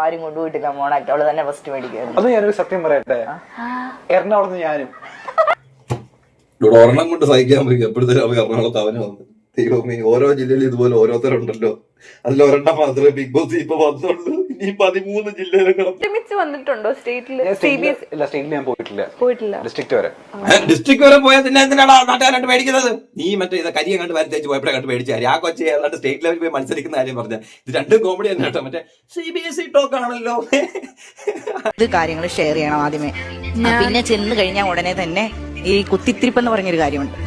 ആരും കൊണ്ടുപോയിട്ടില്ല മോണാക്ട്, അവള് തന്നെ ഫസ്റ്റ് മേടിക്കുമായിരുന്നു. അത് ഞാനൊരു സത്യം പറയട്ടെ, എറണാകുളത്ത് ഞാനും ഇവിടെ ഒരെണ്ണം കൊണ്ട് സഹിക്കാൻ പറ്റും. എപ്പോഴത്തേനും അവർക്ക് എറണാകുളത്ത് അവന് വന്നു. ദൈവമേ, ഓരോ ജില്ലയിലും ഇതുപോലെ ഓരോരുത്തരുണ്ടല്ലോ. അതിൽ ഒരെണ്ണം മാത്രമേ ബിഗ് ബോസ് ഇപ്പൊ വന്നുള്ളൂ. ഇനി 13 ജില്ലയിലും വന്നിട്ടുണ്ടോ സ്റ്റേറ്റിൽ? സ്റ്റേറ്റിൽ ഞാൻ പോയിട്ടില്ല, ഡിസ്ട്രിക്ട് വരെ. ഡിസ്ട്രിക്ട് വരെ പോയാൽ പിന്നെ എന്തിനാണ് നാട്ടുകാരായിട്ട് മേടിക്കുന്നത്? നീ മറ്റേ ഇത് കരിയെ കണ്ട് വരത്തേച്ച് പോയപ്പോഴേ കണ്ട് മേടിച്ച കാര്യം. ആ കൊച്ചി ഏതാണ്ട് സ്റ്റേറ്റ് ലെവലിൽ പോയി മത്സരിക്കുന്ന കാര്യം പറഞ്ഞ ഇത് രണ്ടും കോമഡി തന്നെ കേട്ടോ. മറ്റേ CBSE ടോക്ക് ആണല്ലോ. ഇത് കാര്യങ്ങൾ ഷെയർ ചെയ്യണം ആദ്യമേ, പിന്നെ ചെന്ന് കഴിഞ്ഞാൽ ഉടനെ തന്നെ ഈ കുത്തിത്തിരിപ്പ് എന്ന് പറഞ്ഞൊരു കാര്യമുണ്ട്.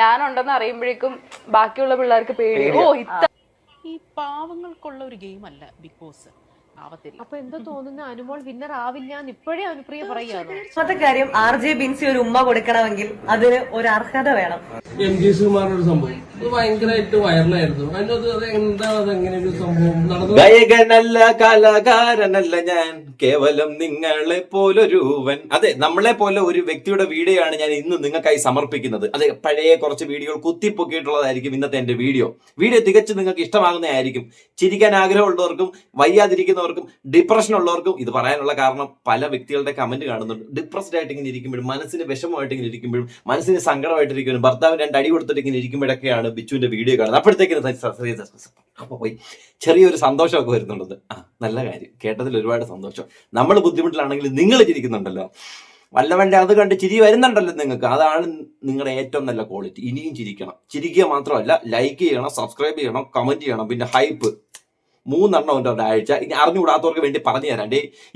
ഞാനുണ്ടെന്ന് അറിയുമ്പോഴേക്കും ബാക്കിയുള്ള പിള്ളേർക്ക് പേടി. ഈ പാവങ്ങൾക്കുള്ള ഒരു ഗെയിം അല്ല ബിഗ് ബോസ്. അപ്പൊ എന്തോ തോന്നുന്നു അനുമോൾ വിന്നർ ആവില്ല എന്ന് ഇപ്പോഴേ അനുപ്രിയ പറയുകയാണ്. ഒന്നാമത്തെ കാര്യം, RJ ബിൻസി ഒരു ഉമ്മ കൊടുക്കണമെങ്കിൽ അതിന് ഒരു അർഹത വേണം. MG സുകുമാറിനൊരു സംഭവം അത് ഭയങ്കരമായിട്ട് വൈറലായിരുന്നു. അതിനകത്ത് എന്താണ് അതെങ്ങനെ ഒരു സംഭവം നടന്നത്? ഗായകനല്ല, കലാകാരനല്ല ഞാൻ, കേവലം നിങ്ങളെ പോലൊരുവൻ. അതെ, നമ്മളെ പോലെ ഒരു വ്യക്തിയുടെ വീഡിയോ ആണ് ഞാൻ ഇന്ന് നിങ്ങൾക്കായി സമർപ്പിക്കുന്നത്. അതെ, പഴയ കുറച്ച് വീഡിയോകൾ കുത്തിപ്പൊക്കിയിട്ടുള്ളതായിരിക്കും ഇന്നത്തെ എന്റെ വീഡിയോ തികച്ചും നിങ്ങൾക്ക് ഇഷ്ടമാകുന്നതായിരിക്കും. ചിരിക്കാൻ ആഗ്രഹമുള്ളവർക്കും വയ്യാതിരിക്കുന്നവർക്കും ഡിപ്രഷൻ ഉള്ളവർക്കും ഇത് പറയാനുള്ള കാരണം പല വ്യക്തികളുടെ കമന്റ് കാണുന്നുണ്ട്. ഡിപ്രസ്ഡ് ആയിട്ട് ഇങ്ങനെ ഇരിക്കുമ്പോഴും, മനസ്സിന് വിഷമമായിട്ട് ഇങ്ങനെ ഇരിക്കുമ്പോഴും, മനസ്സിന് സങ്കടമായിട്ടിരിക്കുമ്പോഴും, ഭർത്താവിന് 2 അടി കൊടുത്തിട്ട് ഇങ്ങനെ ഇരിക്കുമ്പോഴൊക്കെയാണ് ബിച്ചുവിന്റെ വീഡിയോ കാണുന്നത്. അപ്പോഴത്തേക്കും പോയി ചെറിയൊരു സന്തോഷമൊക്കെ വരുന്നുള്ളത്. നല്ല കാര്യം, കേട്ടതിൽ ഒരുപാട് സന്തോഷം. നമ്മൾ ബുദ്ധിമുട്ടിലാണെങ്കിൽ നിങ്ങൾ ചിരിക്കുന്നുണ്ടല്ലോ, വല്ലവന്റെ അത് കണ്ട് ചിരി വരുന്നുണ്ടല്ലോ നിങ്ങൾക്ക്. അതാണ് നിങ്ങളുടെ ഏറ്റവും നല്ല ക്വാളിറ്റി. ഇനിയും ചിരിക്കണം. ചിരിക്കുക മാത്രമല്ല, ലൈക്ക് ചെയ്യണം, സബ്സ്ക്രൈബ് ചെയ്യണം, കമന്റ് ചെയ്യണം, പിന്നെ ഹൈപ്പ് 3 ഉണ്ട് ഒരാഴ്ച. ഇനി അറിഞ്ഞുകൂടാത്തവർക്ക് വേണ്ടി പറഞ്ഞു തരാം.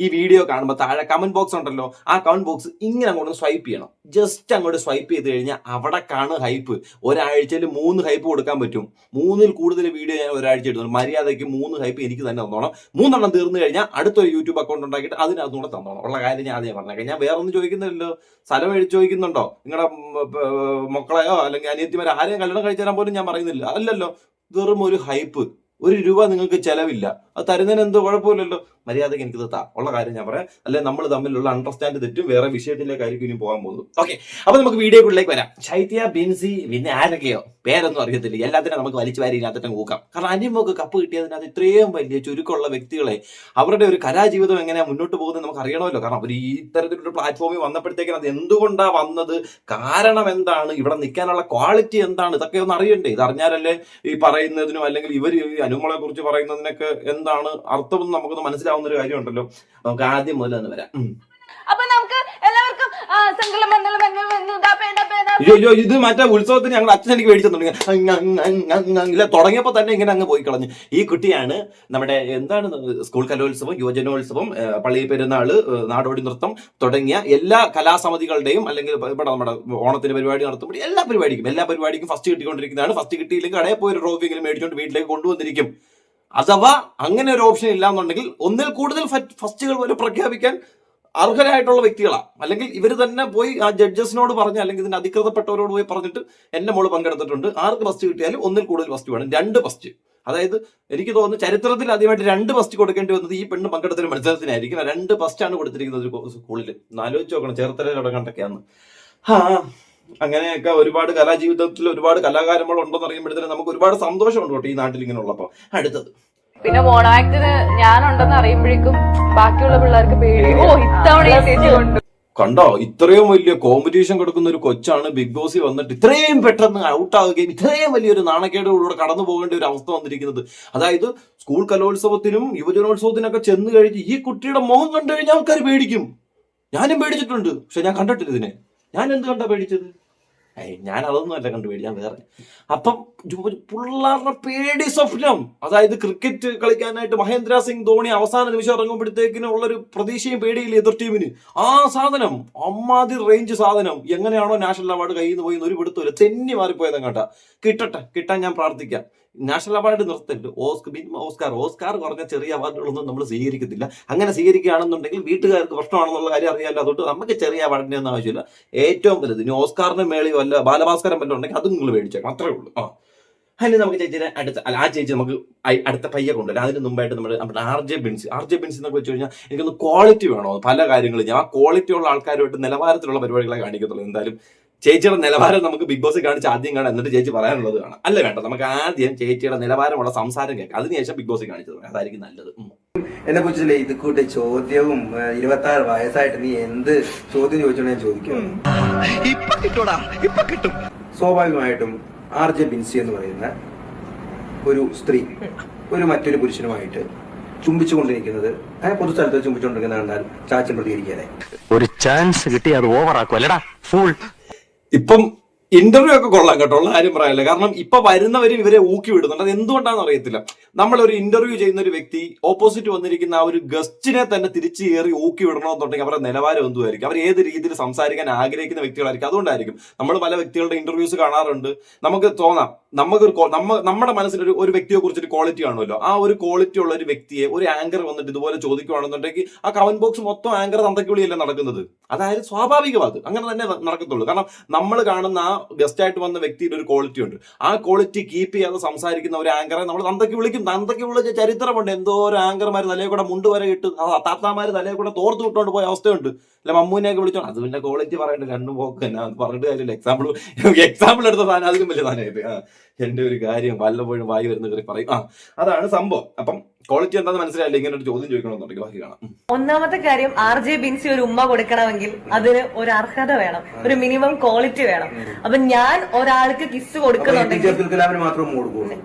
ഈ വീഡിയോ കാണുമ്പോൾ താഴെ കമന്റ് ബോക്സ് ഉണ്ടല്ലോ, ആ കമന്റ് ബോക്സ് ഇങ്ങനെ അങ്ങോട്ട് സ്വൈപ്പ് ചെയ്യണം. ജസ്റ്റ് അങ്ങോട്ട് സ്വൈപ്പ് ചെയ്ത് കഴിഞ്ഞാൽ അവിടെ കാണും ഹൈപ്പ്. ഒരാഴ്ചയിൽ 3 ഹൈപ്പ് കൊടുക്കാൻ പറ്റും. 3ൽ കൂടുതൽ വീഡിയോ ഞാൻ ഒരാഴ്ച ഇടുന്നു. മര്യാദയ്ക്ക് 3 ഹൈപ്പ് എനിക്ക് തന്നെ തന്നോണം. 3 തീർന്നു കഴിഞ്ഞാൽ അടുത്തൊരു യൂട്യൂബ് അക്കൗണ്ട് ഉണ്ടാക്കിയിട്ട് അതിനകത്തുകൂടെ തന്നോണം. ഉള്ള കാര്യം ഞാൻ ആദ്യം പറഞ്ഞേക്കാം. ഞാൻ വേറെ ഒന്നും ചോദിക്കുന്നില്ലല്ലോ. സ്ഥലം എഴുതി ചോദിക്കുന്നുണ്ടോ? നിങ്ങളുടെ മക്കളെയോ അല്ലെങ്കിൽ അനിയത്തിമാരെ ആരെയും കല്യാണം കഴിച്ചു തരാൻ പോലും ഞാൻ പറയുന്നില്ല. അല്ലല്ലോ, വെറും ഒരു ഹൈപ്പ്. 1 രൂപ നിങ്ങൾക്ക് ചെലവില്ല. അത് തരുന്നതിന് എന്തോ കുഴപ്പമില്ലല്ലോ. മര്യാദയ്ക്ക് എനിക്കിത് ഉള്ള കാര്യം ഞാൻ പറയാം. അല്ലെ നമ്മൾ തമ്മിലുള്ള അണ്ടർസ്റ്റാൻഡ് തെറ്റും. വേറെ വിഷയത്തിലേക്കായിരിക്കും ഇനി പോകാൻ പോകുന്നത്. ഓക്കെ, അപ്പൊ നമുക്ക് വീഡിയോക്കുള്ളിലേക്ക് വരാം. ശൈത്യ, ബിൻസി, പിന്നെ ആരൊക്കെയോ പേരൊന്നും അറിയത്തില്ല. എല്ലാത്തിനും നമുക്ക് വലിച്ചു വാരി ഇതിനകത്ത് നോക്കാം. കാരണം അനിമൊക്കെ കപ്പ് കിട്ടിയതിനകത്ത് ഇത്രയും വലിയ ചുരുക്കമുള്ള വ്യക്തികളെ അവരുടെ ഒരു കലാജീവിതം എങ്ങനെയാ മുന്നോട്ട് പോകുന്നത് നമുക്ക് അറിയണമല്ലോ. കാരണം അവർ ഈ ഇത്തരത്തിലൊരു പ്ലാറ്റ്ഫോമിൽ വന്നപ്പോഴത്തേക്കും അത് എന്തുകൊണ്ടാണ് വന്നത്, കാരണം എന്താണ്, ഇവിടെ നിൽക്കാനുള്ള ക്വാളിറ്റി എന്താണ്, ഇതൊക്കെ ഒന്ന് അറിയണ്ടേ. ഇത് അറിഞ്ഞാലല്ലേ ഈ പറയുന്നതിനും അല്ലെങ്കിൽ ഇവർ അനുമോളെ കുറിച്ച് പറയുന്നതിനൊക്കെ എന്താണ് അർത്ഥമെന്ന് നമുക്കൊന്ന് മനസ്സിലാവുന്ന ഒരു കാര്യമുണ്ടല്ലോ. നമുക്ക് ആദ്യം മുതൽ തന്നെ വരാം. അപ്പൊ നമുക്ക് എല്ലാവർക്കും അയ്യോ, ഇത് മറ്റേ ഉത്സവത്തിന് ഞങ്ങൾ അച്ഛൻ എനിക്ക് മേടിച്ചിട്ടുണ്ടെങ്കിൽ തുടങ്ങിയപ്പോ തന്നെ ഇങ്ങനെ അങ്ങ് പോയി കളഞ്ഞു. ഈ കുട്ടിയാണ് നമ്മുടെ എന്താണ് സ്കൂൾ കലോത്സവം, യുവജനോത്സവം, പള്ളി പെരുന്നാള്, നാടോടി നൃത്തം തുടങ്ങിയ എല്ലാ കലാസമിതികളുടെയും അല്ലെങ്കിൽ ഇവിടെ നമ്മുടെ ഓണത്തിന് പരിപാടി നടത്തുമ്പോൾ എല്ലാ പരിപാടിക്കും ഫസ്റ്റ് കിട്ടിക്കൊണ്ടിരിക്കുന്നതാണ്. ഫസ്റ്റ് കിട്ടിയില്ലെങ്കിൽ കടയിൽ പോയി ഒരു ട്രോഫിയെങ്കിലും മേടിച്ചുകൊണ്ട് വീട്ടിലേക്ക് കൊണ്ടുവന്നിരിക്കും. അഥവാ അങ്ങനെ ഒരു ഓപ്ഷൻ ഇല്ലാന്നുണ്ടെങ്കിൽ 1ൽ കൂടുതൽ ഫസ്റ്റുകൾ പോലും പ്രഖ്യാപിക്കാൻ അർഹരായിട്ടുള്ള വ്യക്തികളാണ്. അല്ലെങ്കിൽ ഇവർ തന്നെ പോയി ആ ജഡ്ജസിനോട് പറഞ്ഞ് അല്ലെങ്കിൽ ഇതിന്റെ അധികൃതപ്പെട്ടവരോട് പോയി പറഞ്ഞിട്ട് എന്റെ മോള് പങ്കെടുത്തിട്ടുണ്ട്, ആർക്ക് ഫസ്റ്റ് കിട്ടിയാലും 1ൽ കൂടുതൽ ഫസ്റ്റ് വേണം. 2 ഫസ്റ്റ്. അതായത് എനിക്ക് തോന്നുന്നു ചരിത്രത്തിൽ ആദ്യമായിട്ട് 2 ഫസ്റ്റ് കൊടുക്കേണ്ടി വന്നത് ഈ പെണ്ണ് പങ്കെടുത്തൊരു മത്സരത്തിനായിരിക്കും. 2 ഫസ്റ്റാണ് കൊടുത്തിരിക്കുന്നത് ഒരു സ്കൂളിൽ. ആലോചിച്ച് നോക്കണം, ചേർത്തല തുടങ്ങണ്ടൊക്കെയാണ്. അങ്ങനെയൊക്കെ ഒരുപാട് കലാജീവിതത്തിൽ ഒരുപാട് കലാകാരന്മാർ ഉണ്ടെന്ന് അറിയുമ്പോഴത്തേനും നമുക്ക് ഒരുപാട് സന്തോഷമുണ്ട് കേട്ടോ ഈ നാട്ടിൽ ഇങ്ങനെ ഉള്ളപ്പോൾ. അടുത്തത് പിന്നെ മോണാക്ടിന് ഞാനുണ്ടെന്ന് അറിയുമ്പോഴേക്കും ബാക്കിയുള്ള പിള്ളേർക്ക് പേടി. ഇത്തവണ കണ്ടോ, ഇത്രയും വലിയ കോമ്പറ്റീഷൻ കൊടുക്കുന്ന ഒരു കൊച്ചാണ് ബിഗ് ബോസിൽ വന്നിട്ട് ഇത്രയും പെട്ടെന്ന് ഔട്ട് ആവുകയും ഇത്രയും വലിയൊരു നാണക്കേടോടുകൂടെ കടന്നു പോകേണ്ട ഒരു അവസ്ഥ വന്നിരിക്കുന്നത്. അതായത് സ്കൂൾ കലോത്സവത്തിനും യുവജനോത്സവത്തിനൊക്കെ ചെന്ന് കഴിഞ്ഞ് ഈ കുട്ടിയുടെ മുഖം കണ്ടു കഴിഞ്ഞാൽ ആൾക്കാർ പേടിക്കും. ഞാനും പേടിച്ചിട്ടുണ്ട്, പക്ഷെ ഞാൻ കണ്ടിട്ടില്ല ഇതിനെ. ഞാൻ എന്ത് കണ്ടാ പേടിച്ചത്? ഞാൻ അതൊന്നും അല്ല കണ്ടു പേടി, ഞാൻ വേറെ. അപ്പം പിള്ളേരുടെ പേടി സ്വപ്നം. അതായത് ക്രിക്കറ്റ് കളിക്കാനായിട്ട് മഹേന്ദ്ര സിംഗ് ധോണി അവസാന നിമിഷം ഇറങ്ങുമ്പോഴത്തേക്കിനും ഉള്ളൊരു പ്രതീക്ഷയും പേടിയില്ല എതിർ ടീമിന്. ആ സാധനം അമ്മാതി റേഞ്ച് സാധനം എങ്ങനെയാണോ നാഷണൽ അവാർഡ് കയ്യിൽ നിന്ന് പോയി ഒരു പിടുത്തമില്ല, തെന്നി മാറിപ്പോയതെങ്ങാട്ടാ. കിട്ടാൻ ഞാൻ പ്രാർത്ഥിക്കാം. നാഷണൽ അവാർഡ് നിർത്തരുത്. ഓസ്കാർ കുറഞ്ഞ ചെറിയ അവാർഡുകളൊന്നും നമ്മൾ സ്വീകരിക്കത്തില്ല. അങ്ങനെ സ്വീകരിക്കുകയാണെന്നുണ്ടെങ്കിൽ വീട്ടുകാർക്ക് പ്രശ്നമാണെന്നുള്ള കാര്യം അറിയാമല്ലോ. അതുകൊണ്ട് നമുക്ക് ചെറിയ അവാർഡിന്റെ ഒന്നും ആവശ്യമില്ല. ഏറ്റവും വലുത് ഇനി ഓസ്കാറിന്റെ മേളിൽ വല്ല ബാലഭാസ്കരൻ വല്ലതും ഉണ്ടെങ്കിൽ അതും നിങ്ങൾ മേടിച്ചേക്കാം, അത്രേ ഉള്ളൂ. അതിന് നമുക്ക് ചേച്ചിനെ ആ ചേച്ചി നമുക്ക് അടുത്ത പയ്യെ കൊണ്ടുവരാം. അതിന് മുമ്പായിട്ട് നമ്മുടെ RJ ബിൻസി എന്നൊക്കെ വെച്ച് കഴിഞ്ഞാൽ എനിക്കൊന്ന് ക്വാളിറ്റി വേണോ പല കാര്യങ്ങളും. ഞാൻ ആ ക്വാളിറ്റി ഉള്ള ആൾക്കാരുമായിട്ട് നിലവാരത്തിലുള്ള പരിപാടികളെ കാണിക്കത്തുള്ളൂ. എന്തായാലും ചേച്ചിയുടെ നിലവാരം നമുക്ക് ബിഗ് ബോസ് കാണിച്ച് ആദ്യം കാണാം, എന്നിട്ട് ചേച്ചി പറയാനുള്ളത് കാണാം. അല്ല വേണ്ട, നമുക്ക് ആദ്യം ചേച്ചിയുടെ നിലവാരമുള്ള സംസാരം കേൾക്കാം, അതിനുശേഷം ബിഗ് ബോസ് കാണിച്ചത് അതായിരിക്കും നല്ലത്. എന്നെ കുറിച്ചല്ലേ ഇത് കൂട്ടി ചോദ്യവും 26 വയസ്സായിട്ട് നീ എന്ത് ചോദ്യം ചോദിച്ചോ ഞാൻ ചോദിക്കും. സ്വാഭാവികമായിട്ടും RJ ബിൻസി എന്ന് പറയുന്ന ഒരു സ്ത്രീ മറ്റൊരു പുരുഷനുമായിട്ട് ചുംബിച്ചുകൊണ്ടിരിക്കുന്നത് പൊതുസ്ഥലത്ത് ചുംബിച്ചുകൊണ്ടിരിക്കുന്ന കണ്ടാൽ ചാച്ചൻ പ്രതികരിക്കാതെ ഒരു ചാൻസ് കിട്ടി അത് ഓവറാക്കും അല്ലടാ ഫുൾ. ഇപ്പം ഇന്റർവ്യൂ ഒക്കെ കൊള്ളാം കേട്ടോ, ഉള്ള കാര്യം പറയാനില്ല. കാരണം ഇപ്പൊ വരുന്നവരും ഇവരെ ഊക്കി വിടുന്നുണ്ട്. അത് എന്തുകൊണ്ടാണെന്ന് അറിയത്തില്ല. നമ്മളൊരു ഇന്റർവ്യൂ ചെയ്യുന്ന ഒരു വ്യക്തി ഓപ്പോസിറ്റ് വന്നിരിക്കുന്ന ആ ഒരു ഗസ്റ്റിനെ തന്നെ തിരിച്ചു കയറി ഊക്കി വിടണമെന്നുണ്ടെങ്കിൽ അവരുടെ നിലവാരം എന്തുമായിരിക്കും, അവർ ഏത് രീതിയിൽ സംസാരിക്കാൻ ആഗ്രഹിക്കുന്ന വ്യക്തികളായിരിക്കും. അതുകൊണ്ടായിരിക്കും നമ്മൾ പല വ്യക്തികളുടെ ഇന്റർവ്യൂസ് കാണാറുണ്ട്. നമുക്ക് തോന്നാം നമ്മുടെ മനസ്സിൽ ഒരു വ്യക്തിയെ കുറിച്ചൊരു ക്വാളിറ്റി കാണുമല്ലോ. ആ ഒരു ക്വാളിറ്റി ഉള്ള ഒരു വ്യക്തിയെ ഒരു ആങ്കർ വന്നിട്ട് ഇതുപോലെ ചോദിക്കുകയാണെന്നുണ്ടെങ്കിൽ ആ കമന്റ് ബോക്സ് മൊത്തം ആങ്കർ തന്തയ്ക്കുള്ളിയല്ല നടക്കുന്നത്. അതായത് സ്വാഭാവികമാണ്, അങ്ങനെ തന്നെ നടക്കത്തുള്ളൂ. കാരണം നമ്മൾ കാണുന്ന ആ ഗസ്റ്റ് ആയിട്ട് വന്ന വ്യക്തിയുടെ ഒരു ക്വാളിറ്റി ഉണ്ട്. ആ ക്വാളിറ്റി കീപ്പ് ചെയ്യാതെ സംസാരിക്കുന്ന ഒരു ആങ്കറെ നമ്മൾ തന്തയ്ക്ക് വിളിക്കും. തന്തയ്ക്ക് വിളിച്ച ചരിത്രമുണ്ട്. എന്തോ ഒരു ആങ്കർമാർ തലയെ കൂടെ മുണ്ട് വരെ ഇട്ട് താത്താമാര് തലയെ കൂടെ തോർത്ത് വിട്ടോണ്ട് പോയ അവസ്ഥയുണ്ട്. അല്ല മമ്മൂനെയൊക്കെ വിളിച്ചോ, അത് പിന്നെ ക്വാളിറ്റി പറയണ്ട, രണ്ടു പോക്ക് തന്നെ പറഞ്ഞിട്ട് കാര്യമില്ല. എക്സാമ്പിൾ എടുത്ത സാധനം അതിലും വലിയ സാധനമായിട്ട് എന്റെ ഒരു കാര്യം വല്ലപ്പോഴും വായി വരുന്ന കയറി പറയും. അതാണ് സംഭവം. അപ്പം ക്വാളിറ്റി എന്താന്ന് മനസ്സിലായില്ല, ഇങ്ങനെ ഒരു ചോദ്യം ചോദിക്കണമെന്നുണ്ടെങ്കിൽ ബാക്കി കാണാം. ഒന്നാമത്തെ കാര്യം RJ ബിൻസി ഒരു ഉമ്മ കൊടുക്കണമെങ്കിൽ അതിന് ഒരു അർഹത വേണം, ഒരു മിനിമം ക്വാളിറ്റി വേണം. അപ്പൊ ഞാൻ ഒരാൾക്ക് കിസ് കൊടുക്കുന്നുണ്ടെങ്കിൽ മാത്രം കൊടുക്കുള്ളൂ.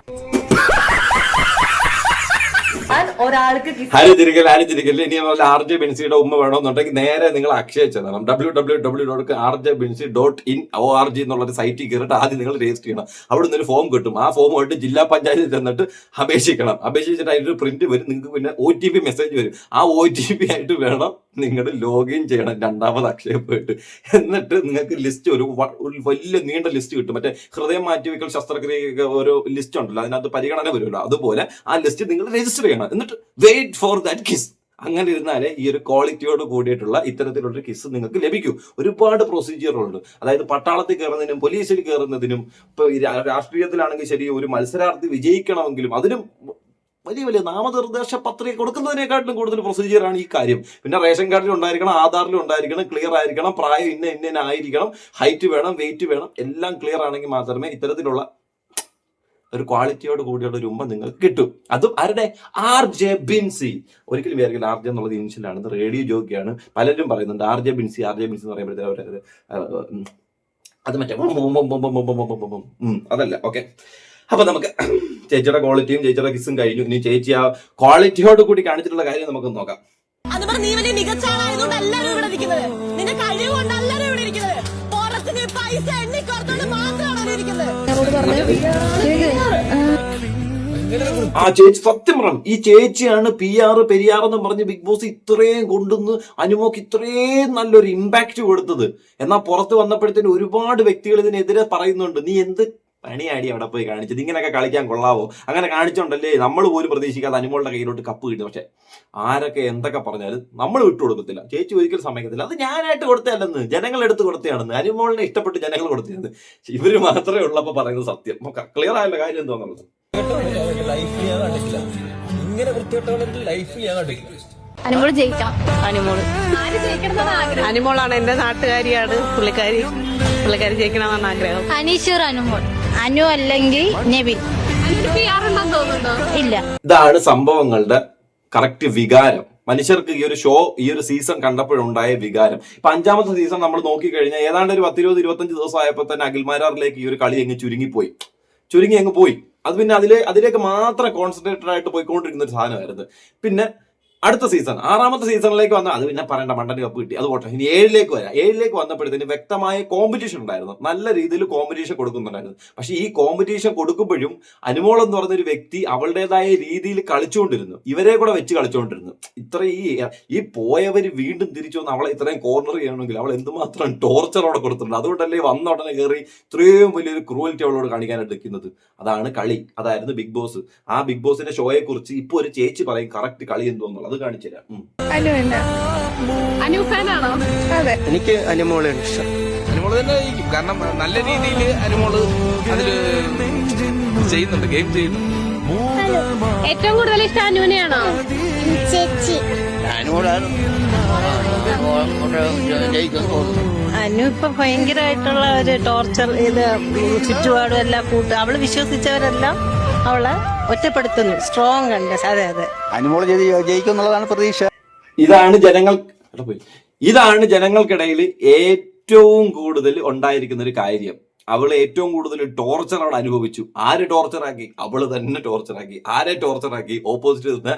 ഒരാൾക്ക് ആലോചിക്കല്ലേ. ഇനി RJ ബിൻസിയുടെ ഉമ്മ വേണമെന്നുണ്ടെങ്കിൽ നേരെ നിങ്ങൾ അക്ഷയ ചെല്ലണം. www.rjbinsi.in.org എന്നുള്ളൊരു സൈറ്റിൽ കയറിയിട്ട് ആദ്യം നിങ്ങൾ രജിസ്റ്റർ ചെയ്യണം. അവിടെ നിന്ന് ഒരു ഫോം കിട്ടും. ആ ഫോമുമായിട്ട് ജില്ലാ പഞ്ചായത്തിൽ ചെന്നിട്ട് അപേക്ഷിക്കണം. അപേക്ഷിച്ചിട്ട് അതിന്റെ ഒരു പ്രിന്റ് വരും. നിങ്ങൾക്ക് പിന്നെ OTP മെസ്സേജ് വരും. ആ OTP ആയിട്ട് വേണം നിങ്ങൾ ലോഗിൻ ചെയ്യണം രണ്ടാമത് അക്ഷയ പോയിട്ട്. എന്നിട്ട് നിങ്ങൾക്ക് ലിസ്റ്റ് ഒരു വലിയ നീണ്ട ലിസ്റ്റ് കിട്ടും. മറ്റേ ഹൃദയം മാറ്റിവെക്കൽ ശസ്ത്രക്രിയ ഒരു ലിസ്റ്റ് ഉണ്ടല്ലോ, അതിനകത്ത് പരിഗണന വരുമല്ലോ. അതുപോലെ ആ ലിസ്റ്റ് നിങ്ങൾ രജിസ്റ്റർ ചെയ്യണം. എന്നിട്ട് വെയിറ്റ് ഫോർ ദാറ്റ് കിസ്. അങ്ങനെ ഇരുന്നാലേ ഈ ഒരു ക്വാളിറ്റിയോട് കൂടിയിട്ടുള്ള ഇത്തരത്തിലുള്ള കിസ് നിങ്ങൾക്ക് ലഭിക്കൂ. ഒരുപാട് പ്രൊസീജിയറുകളുണ്ട്. അതായത് പട്ടാളത്തിൽ കയറുന്നതിനും പോലീസിൽ കയറുന്നതിനും ഇപ്പൊ രാഷ്ട്രീയത്തിലാണെങ്കിൽ ശരി, ഒരു മത്സരാർത്ഥി വിജയിക്കണമെങ്കിലും അതിനും വലിയ വലിയ നാമനിർദ്ദേശ പത്രിക കൊടുക്കുന്നതിനെക്കാട്ടിലും കൂടുതൽ പ്രൊസീജിയറാണ് ഈ കാര്യം. പിന്നെ റേഷൻ കാർഡിൽ ഉണ്ടായിരിക്കണം, ആധാറിലും ഉണ്ടായിരിക്കണം, ക്ലിയർ ആയിരിക്കണം, പ്രായം ഇന്ന ആയിരിക്കണം, ഹൈറ്റ് വേണം, വെയിറ്റ് വേണം, എല്ലാം ക്ലിയർ ആണെങ്കിൽ മാത്രമേ ഇത്തരത്തിലുള്ള ഒരു ക്വാളിറ്റിയോട് കൂടിയുള്ള ഒരു ഉമ്മ നിങ്ങൾക്ക് കിട്ടും. അതും ആരുടെ? RJ ബിൻസി. ഒരിക്കലും വിചാരിക്കില്ല RJ എന്നുള്ളത് ഇൻഷ്യലാണെന്ന്. റേഡിയോ ജോക്കിയാണ്. പലരും പറയുന്നുണ്ട് RJ ബിൻസി എന്ന് പറയുമ്പോഴത്തേക്ക് അത് മറ്റേ അതല്ല. ഓക്കെ, അപ്പൊ നമുക്ക് ചേച്ചിയുടെ ക്വാളിറ്റിയും ചേച്ചിയുടെ കിസ്സും കഴിഞ്ഞു. ഇനി ചേച്ചി ആ ക്വാളിറ്റിയോട് കൂടി കാണിച്ചിട്ടുള്ള കാര്യം നമുക്ക് നോക്കാം. നീ വലിയ മികച്ച ആളായതുകൊണ്ട് എല്ലാവരും ഇവിടെ ഇരിക്കുന്നത്, നിന്റെ കഴിവുകൊണ്ട് എല്ലാവരും ഇവിടെ ഇരിക്കുന്നത്, പുറത്ത് പൈസ എണ്ണിക്കോർത്തോണ്ട് മാത്രമാണ് ഇരിക്കുന്നത്. ആ ചേച്ചി സത്യം പറഞ്ഞു, ഈ ചേച്ചിയാണ് PR പെരിയാർ എന്ന് പറഞ്ഞ് ബിഗ് ബോസ് ഇത്രയും കൊണ്ടുവന്ന് അനുമോക്ക് ഇത്രയും നല്ലൊരു ഇമ്പാക്ട് കൊടുത്തത്. എന്നാൽ പുറത്ത് വന്നപ്പോഴത്തേന് ഒരുപാട് വ്യക്തികൾ ഇതിനെതിരെ പറയുന്നുണ്ട്, നീ എന്ത് പണിയാടി അവിടെ പോയി കാണിച്ചത്, ഇങ്ങനെയൊക്കെ കളിക്കാൻ കൊള്ളാവോ, അങ്ങനെ കാണിച്ചോണ്ടല്ലേ നമ്മൾ പോലും പ്രതീക്ഷിക്കാതെ അനുമോളുടെ കയ്യിലോട്ട് കപ്പ് കിട്ടും. പക്ഷെ ആരൊക്കെ എന്തൊക്കെ പറഞ്ഞാലും നമ്മൾ വിട്ടുകൊടുക്കത്തില്ല. ചേച്ചി ഒരിക്കലും സമ്മതിക്കത്തില്ല. അത് ഞാനായിട്ട് കൊടുത്തതല്ലെന്ന്, ജനങ്ങൾ എടുത്ത് കൊടുത്തതാണെന്ന്, അനുമോളിനെ ഇഷ്ടപ്പെട്ട് ജനങ്ങൾ കൊടുത്തതാണ്. ഇവര് മാത്രമേ ഉള്ളപ്പോ പറയുന്നത് സത്യം. ക്ലിയർ ആയുള്ള കാര്യം എന്താണെന്നുള്ളത് അനുമോള് ജയിക്കാം. അനുമോളാണ് എന്റെ നാട്ടുകാരിയാണ്. പുള്ളിക്കാരി ജയിക്കണമെന്നാണ് ആഗ്രഹം. അനീഷർ അനുമോൾ. അനു അല്ലെങ്കിൽ നെവിൻ. ഇല്ല. ഇതാണ് സംഭവങ്ങളുടെ കറക്റ്റ് വികാരം. മനുഷ്യർക്ക് ഈ ഒരു ഷോ, ഈ ഒരു സീസൺ കണ്ടപ്പോഴുണ്ടായ വികാരം. ഇപ്പൊ 5ാമത്തെ സീസൺ നമ്മൾ നോക്കിക്കഴിഞ്ഞാൽ ഏതാണ്ട് ഒരു 10-20-25 ദിവസം ആയപ്പോൾ തന്നെ അഖിൽമാരാറിലേക്ക് ഈ ഒരു കളി അങ്ങ് ചുരുങ്ങി അങ്ങ് പോയി. അത് പിന്നെ അതിലേക്ക് മാത്രം കോൺസെൻട്രേറ്റഡ് ആയിട്ട് പോയിക്കൊണ്ടിരിക്കുന്ന ഒരു സാധനമായിരുന്നു. പിന്നെ അടുത്ത സീസൺ 6ാമത്തെ സീസണിലേക്ക് വന്നാൽ അത് പിന്നെ പറയേണ്ട, മണ്ടന് കപ്പ് കിട്ടി, അത് പോട്ടെ. ഇനി 7ലേക്ക് വരാം. 7ലേക്ക് വന്നപ്പോഴത്തേന് വ്യക്തമായ കോമ്പറ്റീഷൻ ഉണ്ടായിരുന്നു, നല്ല രീതിയിൽ കോമ്പറ്റീഷൻ കൊടുക്കുന്നുണ്ടായിരുന്നു. പക്ഷെ ഈ കോമ്പറ്റീഷൻ കൊടുക്കുമ്പോഴും അനുമോൾ എന്ന് പറഞ്ഞൊരു വ്യക്തി അവളുടേതായ രീതിയിൽ കളിച്ചുകൊണ്ടിരുന്നു, ഇവരെ കൂടെ വെച്ച് കളിച്ചുകൊണ്ടിരുന്നു. ഇത്ര ഈ പോയവര് വീണ്ടും തിരിച്ചു വന്ന് അവളെ ഇത്രയും കോർണർ ചെയ്യണമെങ്കിൽ അവൾ എന്തുമാത്രം ടോർച്ചർ അവിടെ കൊടുത്തിട്ടുണ്ട്. അതുകൊണ്ടല്ലേ വന്ന ഉടനെ കയറി ഇത്രയും വലിയൊരു ക്രൂവൽറ്റി അവളോട് കാണിക്കാനായിട്ട് വെക്കുന്നത്. അതാണ് കളി, അതായിരുന്നു ബിഗ് ബോസ്. ആ ബിഗ് ബോസിന്റെ ഷോയെ കുറിച്ച് ഇപ്പൊ ഒരു ചേച്ചി പറയും കറക്റ്റ് കളി എന്തോന്നുള്ളത്. അത് കാണിച്ചു തരാം. എനിക്ക് അനുമോളെ ഇഷ്ടം. അനുമോള് തന്നെ ആയിരിക്കും. കാരണം നല്ല രീതിയിൽ അനുമോള് അതില് ചെയ്യുന്നുണ്ട്, ഗെയിം ചെയ്യുന്നുണ്ട്. ഏറ്റവും കൂടുതൽ ഇഷ്ടം അനുവിനെയാണോ? ചേച്ചി അനു ഇപ്പൊ ഭയങ്കരമായിട്ടുള്ള ഒരു ടോർച്ചർ, ഇത് ചുറ്റുപാടും എല്ലാം അവള് വിശ്വസിച്ചവരെല്ലാം അവളെ ഒറ്റപ്പെടുത്തുന്നു. സ്ട്രോങ് അല്ല. അതെ അതെ. അനുമോള് ജയിക്കും എന്നുള്ളതാണ് പ്രതീക്ഷ. ഇതാണ് ജനങ്ങൾക്കിടയിൽ ഏറ്റവും കൂടുതൽ ഉണ്ടായിരിക്കുന്ന ഒരു കാര്യം. അവൾ ഏറ്റവും കൂടുതൽ ടോർച്ചർ അവിടെ അനുഭവിച്ചു. ആര് ടോർച്ചറാക്കി? അവള് തന്നെ ടോർച്ചറാക്കി. ആരെ ടോർച്ചറാക്കി? ഓപ്പോസിറ്റ് നിന്ന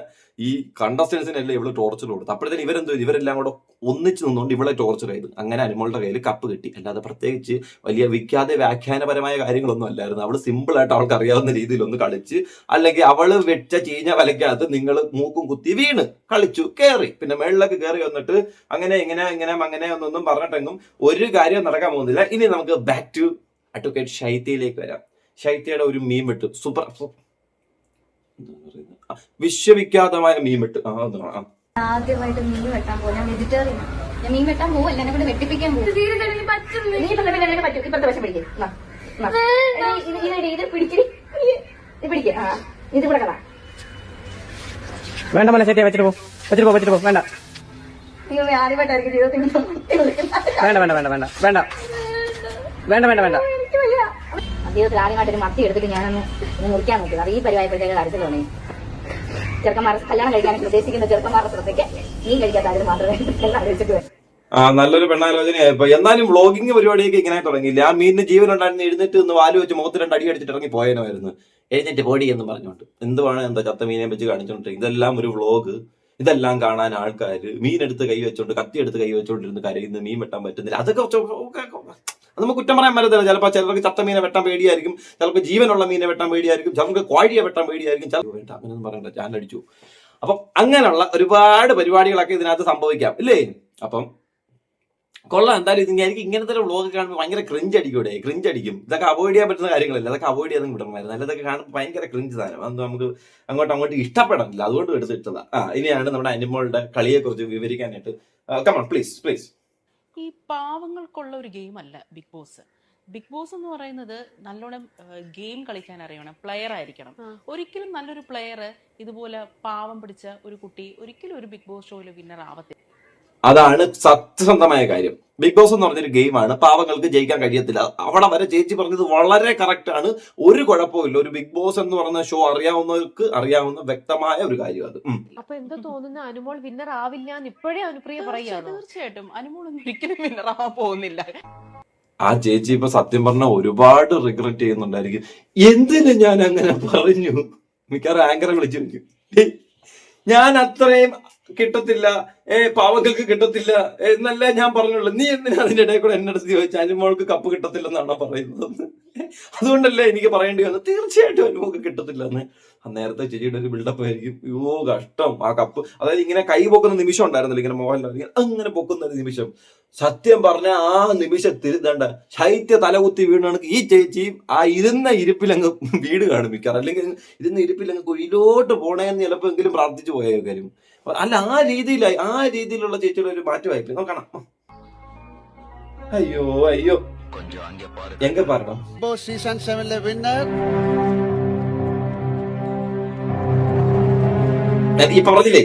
ഈ കണ്ടസ്റ്റൻസിനല്ലേ ഇവള് ടോർച്ചർ കൊടുത്തു. അപ്പോഴത്തേന് ഇവരെല്ലാം കൂടെ ഒന്നിച്ച് നിന്നുകൊണ്ട് ഇവളെ ടോർച്ചർ ചെയ്തു. അങ്ങനെ അനുമോളുടെ കയ്യിൽ കപ്പ് കിട്ടി. അല്ലാതെ പ്രത്യേകിച്ച് വലിയ വിഖ്യാത വ്യാഖ്യാനപരമായ കാര്യങ്ങളൊന്നും അല്ലായിരുന്നു. അവള് സിമ്പിൾ ആയിട്ട് അവൾക്ക് അറിയാവുന്ന രീതിയിൽ ഒന്ന് കളിച്ച്, അല്ലെങ്കിൽ അവള് വെച്ച ചീഞ്ഞ വലയ്ക്കകത്ത് നിങ്ങൾ മൂക്കും കുത്തി വീണ് കളിച്ചു, കയറി, പിന്നെ മേളിലേക്ക് കയറി വന്നിട്ട് അങ്ങനെ അങ്ങനെ ഒന്നൊന്നും പറഞ്ഞിട്ടെങ്കും ഒരു കാര്യം നടക്കാൻ പോകുന്നില്ല. ഇനി നമുക്ക് ബാക്ക് ടു അഡ്വക്കേറ്റ് ഷൈത്യയിലേക്ക് വരാം. ഷൈത്യയുടെ ഒരു മീം ഇട്ട് സൂപ്പർ വിശ്വവിഖ്യാതമായ മീം ഇട്ട് ആദ്യമായിട്ട് മീൻ വെട്ടാൻ പോകും. ഞാൻ വെജിറ്റേറിയൻ. ഞാൻ മീൻ വെട്ടാൻ പോവല്ല, എന്നെ കൊണ്ട് വെട്ടിപ്പിക്കാൻ പോകും. ഇത് പിടിക്കുക. ഇത് കൂടെ കളാ. വേണ്ട മല ചേട്ടിയെ വെച്ചിട്ട് പോ വേണ്ട ആദ്യമായിട്ടായിരിക്കും ജീവിതത്തിൽ ജീവിതത്തിൽ ആദ്യമായിട്ടൊരു മത്തി എടുത്തിട്ട് ഞാനൊന്ന് മുറിക്കാൻ നോക്കിയത്. അത് ഈ പരിവായപ്പോഴത്തേക്ക് കരച്ചിൽ തോന്നി. ചെറുക്കന്മാർ കല്യാണം കഴിക്കാൻ ഉദ്ദേശിക്കുന്ന ചെറുക്കന്മാരുടെ ശ്രദ്ധയ്ക്ക് മീൻ കഴിക്കാത്ത അതിന് മാത്രമേ ആലോചിച്ചിട്ട് വരും. നല്ലൊരു പെണ്ണാലോചനയായപ്പോ. എന്നാലും വ്ളോഗിങ് പരിപാടിയൊക്കെ ഇങ്ങനെ തുടങ്ങിയില്ല. ആ മീനിന് ജീവനുണ്ടായിരുന്നു. എഴുന്നേറ്റ് ഒന്ന് വാല് വെച്ച് മുഖത്ത് 2 അടി അടിച്ചിട്ട് ഇറങ്ങി പോയനായിരുന്നു. എഴുന്നേറ്റ് പൊടി എന്ന് പറഞ്ഞുകൊണ്ട് എന്തുവാണ് എന്താ ചത്ത മീനെ വെച്ച് കാണിച്ചോണ്ട്. ഇതെല്ലാം ഒരു വ്ളോഗ്. ഇതെല്ലാം കാണാൻ ആൾക്കാർ മീനെടുത്ത് കൈ വെച്ചോണ്ട്, കത്തിയെടുത്ത് കൈ വെച്ചോണ്ടിരുന്ന് കരയുന്നു. മീൻ വെട്ടാൻ പറ്റുന്നില്ല. അതൊക്കെ നമുക്ക് കുറ്റം പറയാൻ പറ്റത്തില്ല. ചിലപ്പോൾ ചിലർക്ക് ചത്ത മീനെ വെട്ടാൻ പേടിയായിരിക്കും, ചിലപ്പോൾ ജീവനുള്ള മീനെ വെട്ടാൻ പേടിയായിരിക്കും, ചിലർക്ക് കോഴിയെ വെട്ടാൻ പേടിയായിരിക്കും. ചിലപ്പോൾ വേണ്ട അങ്ങനെയൊന്നും പറയണ്ട, ഞാൻ അടിച്ചു. അപ്പം അങ്ങനെയുള്ള ഒരുപാട് പരിപാടികളൊക്കെ ഇതിനകത്ത് സംഭവിക്കാം ഇല്ലേ? അപ്പം കൊള്ളാം. എന്തായാലും എനിക്ക് ഇങ്ങനത്തെ ഒരു വ്ളോഗ് കാണുമ്പോൾ ഭയങ്കര ക്രിഞ്ച് അടിക്കും. ഇതൊക്കെ അവോയ്ഡ് ചെയ്യാൻ പറ്റുന്ന കാര്യങ്ങളല്ല. അതൊക്കെ അവോയ്ഡ് ചെയ്യാൻ വിടണമായിരുന്നു. അല്ലതൊക്കെ കാണുമ്പോൾ ഭയങ്കര ക്രിഞ്ച് സാധനം. അത് നമുക്ക് അങ്ങോട്ട് ഇഷ്ടപ്പെടാനില്ല. അതുകൊണ്ട് എടുത്തിട്ടതാ. ഇനിയാണ് നമ്മുടെ അനിമോളുടെ കളിയെക്കുറിച്ച് വിവരിക്കാനായിട്ട്. Come on please. ഈ പാവങ്ങൾക്കുള്ള ഒരു ഗെയിം അല്ല ബിഗ് ബോസ്. ബിഗ് ബോസ് എന്ന് പറയുന്നത് നല്ലോണം ഗെയിം കളിക്കാൻ അറിയണം, പ്ലെയർ ആയിരിക്കണം. ഒരിക്കലും നല്ലൊരു പ്ലെയർ ഇതുപോലെ പാവം പിടിച്ച ഒരു കുട്ടി ഒരിക്കലും ഒരു ബിഗ് ബോസ് ഷോയിൽ വിന്നർ ആവത്തില്ല. അതാണ് സത്യസന്ധമായ കാര്യം. ബിഗ് ബോസ് എന്ന് പറഞ്ഞൊരു ഗെയിമാണ്. പാവങ്ങൾക്ക് ജയിക്കാൻ കഴിയത്തില്ല. അവിടെ വരെ ചേച്ചി പറഞ്ഞത് വളരെ കറക്റ്റ് ആണ്. ഒരു കുഴപ്പമില്ല. ഒരു ബിഗ് ബോസ് എന്ന് പറയുന്ന ഷോ അറിയാവുന്നവർക്ക് അറിയാവുന്ന വ്യക്തമായ ഒരു കാര്യം അത്. അപ്പൊ എന്താ തോന്നുന്ന അനുമോൾ വിന്നർ ആവില്ല ഇപ്പോഴേ അനുപ്രിയ പറയാ? തീർച്ചയായിട്ടും അനുമോൾ ഒരിക്കലും വിന്നർ ആവാൻ പോകുന്നില്ല. ആ ചേച്ചി ഇപ്പൊ സത്യം പറഞ്ഞ ഒരുപാട് റിഗ്രറ്റ് ചെയ്യുന്നുണ്ടായിരിക്കും. എന്തിനു ഞാൻ അങ്ങനെ പറഞ്ഞു? മിക്കവാറും ആങ്കറെ വിളിച്ചിരിക്കും. ഞാൻ അത്രയും കിട്ടത്തില്ല, പാവങ്ങൾക്ക് കിട്ടത്തില്ല എന്നല്ല ഞാൻ പറഞ്ഞുള്ളൂ. നീ എന്തിനാ അതിന്റെ ഇടയിൽ കൂടെ എന്നെ അടുത്ത് ചോദിച്ചാൽ അനുമോൾക്ക് കപ്പ് കിട്ടത്തില്ലെന്നാണോ പറയുന്നത്? അതുകൊണ്ടല്ലേ എനിക്ക് പറയേണ്ടി വന്നത്. തീർച്ചയായിട്ടും അനുമോൾക്ക് കിട്ടത്തില്ലെന്ന്. നേരത്തെ ചേച്ചിയുടെ ഒരു ബിൽഡപ്പ് ആയിരിക്കും. അയ്യോ കഷ്ടം ആ കപ്പ്. അതായത് ഇങ്ങനെ കൈ പൊക്കുന്ന നിമിഷം ഉണ്ടായിരുന്നില്ല, ഇങ്ങനെ മോഹൻലാൽ അങ്ങനെ പൊക്കുന്ന ഒരു നിമിഷം. സത്യം പറഞ്ഞ ആ നിമിഷത്തിൽ ഇതാണ്ട ശൈത്യ തലകുത്തി വീണാണ് ഈ ചേച്ചി ആ ഇരുന്ന ഇരിപ്പിലങ്ങ് വീട് കാണിപ്പിക്കാറ്. അല്ലെങ്കിൽ ഇരുന്ന ഇരിപ്പിലങ്ങ് കുയിലോട്ട് പോണേന്ന് ചിലപ്പോ എങ്കിലും പ്രാർത്ഥിച്ചു പോയ കാര്യം. അല്ല ആ രീതിയിലുള്ള ചേച്ചിയുടെ ഒരു മാറ്റമായിപ്പോയി. നോക്കണം. അയ്യോ എങ്ക പറയണം. സീസൺ 7 വിന്നർ ഈ പറഞ്ഞില്ലേ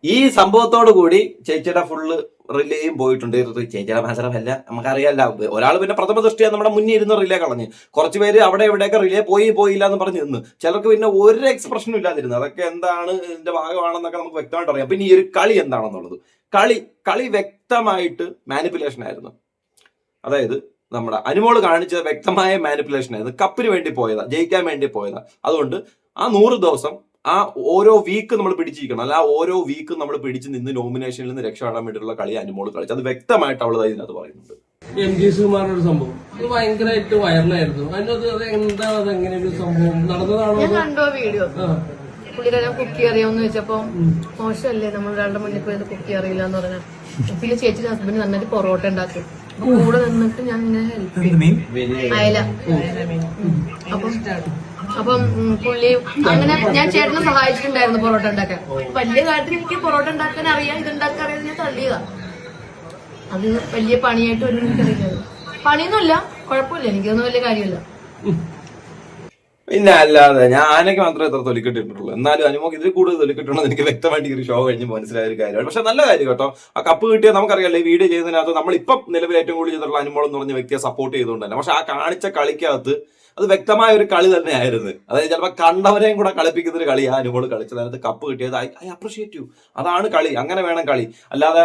ഈ സംഭവത്തോടു കൂടി ചേച്ചിയുടെ ഫുള്ള് റിലേയും പോയിട്ടുണ്ട്. ചേച്ചിയുടെ മത്സരമല്ല നമുക്കറിയാല്ല. ഒരാൾ പിന്നെ പ്രഥമ ദൃഷ്ടിയാ നമ്മുടെ മുന്നിൽ ഇരുന്ന് റിലേ കളഞ്ഞ്, കുറച്ച് പേര് അവിടെ എവിടെയൊക്കെ റിലേ പോയില്ല എന്ന് പറഞ്ഞ് നിന്ന്, ചിലർക്ക് പിന്നെ ഒരു എക്സ്പ്രഷനും ഇല്ലാതിരുന്നു. അതൊക്കെ എന്താണ് ഇതിന്റെ ഭാഗമാണെന്നൊക്കെ നമുക്ക് വ്യക്തമായിട്ട് അറിയാം. പിന്നെ ഈ ഒരു കളി എന്താണെന്നുള്ളത്, കളി വ്യക്തമായിട്ട് മാനിപ്പുലേഷൻ ആയിരുന്നു. അതായത് നമ്മുടെ അനുമോള് കാണിച്ചത് വ്യക്തമായ മാനിപ്പുലേഷൻ ആയിരുന്നു. കപ്പിന് വേണ്ടി പോയതാ, ജയിക്കാൻ വേണ്ടി പോയതാ. അതുകൊണ്ട് ആ 100 ദിവസം ആ ഓരോ വീക്ക് നമ്മൾ പിടിച്ചിരിക്കണം. അല്ല ഓരോ വീക്കും നമ്മൾ പിടിച്ച് നിന്ന് നോമിനേഷനിൽ നിന്ന് രക്ഷപ്പെടാൻ വേണ്ടിയിട്ടുള്ള കളി അനുമോള് കളിച്ചു. അത് വ്യക്തമായിട്ട് അവൾ ഇതിനകത്ത് പറയുന്നുണ്ട്. MG സുകുമാറിന്റെ സംഭവം ഭയങ്കരമായിട്ട് വൈറലായിരുന്നു. എന്താണ് അതെങ്ങനെ ഒരു സംഭവം നടന്നതാണോ? ഞാൻ കണ്ടോ വീഡിയോ. പുള്ളിക്കാരൻ കുക്കി അറിയാമെന്ന് വെച്ചപ്പോ മോശമല്ലേ നമ്മൾ ഒരാളുടെ മുന്നിൽ പോയത് കുക്കി അറിയില്ല എന്ന് പറഞ്ഞാൽ. പിന്നെ ചേച്ചിയുടെ ഹസ്ബൻഡ് നന്നായിട്ട് പൊറോട്ട ഉണ്ടാക്കി കൂടെ നിന്നിട്ട് ഞാൻ ഇങ്ങനെ ഹെൽപ്പ് ചെയ്യും. അയല. അപ്പം പുള്ളി അങ്ങനെ ഞാൻ ചേട്ടനെ സഹായിച്ചിട്ടുണ്ടായിരുന്നു പൊറോട്ട ഉണ്ടാക്കാൻ. വലിയ കാര്യത്തിൽ എനിക്ക് പൊറോട്ട ഉണ്ടാക്കാൻ അറിയാം, ഇതുണ്ടാക്കാൻ അറിയാം. ഞാൻ തള്ളിയതാ. അത് വലിയ പണിയായിട്ട് ഒരു എനിക്കറിയില്ല. പണിയൊന്നുമില്ല, കുഴപ്പമില്ല, എനിക്കൊന്നും വലിയ കാര്യമില്ല. പിന്നെ അല്ലാതെ ഞാൻ ആനയ്ക്ക് മാത്രമേ എത്ര തൊലിക്കെട്ടിട്ടുള്ളൂ. എന്നാലും അനുമോക്ക് ഇതിൽ കൂടുതൽ തൊലിക്കെട്ടുണ്ടെന്ന് എനിക്ക് വ്യക്തമായിട്ട് ഈ ഒരു ഷോ കഴിഞ്ഞ് മനസ്സിലായ ഒരു കാര്യമാണ്. പക്ഷെ നല്ല കാര്യം കേട്ടോ. ആ കപ്പ് കിട്ടിയാൽ നമുക്കറിയാമല്ലോ, ഈ വീഡിയോ ചെയ്യുന്നതിനകത്ത് നമ്മളിപ്പം നിലവിൽ ഏറ്റവും കൂടുതൽ ചെയ്തിട്ടുള്ള അനുമോൾ എന്ന് പറഞ്ഞ വ്യക്തിയെ സപ്പോർട്ട് ചെയ്തുകൊണ്ട് തന്നെ. പക്ഷെ ആ കാണിച്ച കളിക്കകത്ത് അത് വ്യക്തമായ ഒരു കളി തന്നെയായിരുന്നു. അതായത് ചിലപ്പോൾ കണ്ടവരെയും കൂടെ കളിപ്പിക്കുന്ന ഒരു കളിയാണ് അനുമോള് കളിച്ചത്. അതിനകത്ത് കപ്പ് കിട്ടിയത് ഐ അപ്രിഷിയേറ്റ് യു. അതാണ് കളി, അങ്ങനെ വേണം കളി. അല്ലാതെ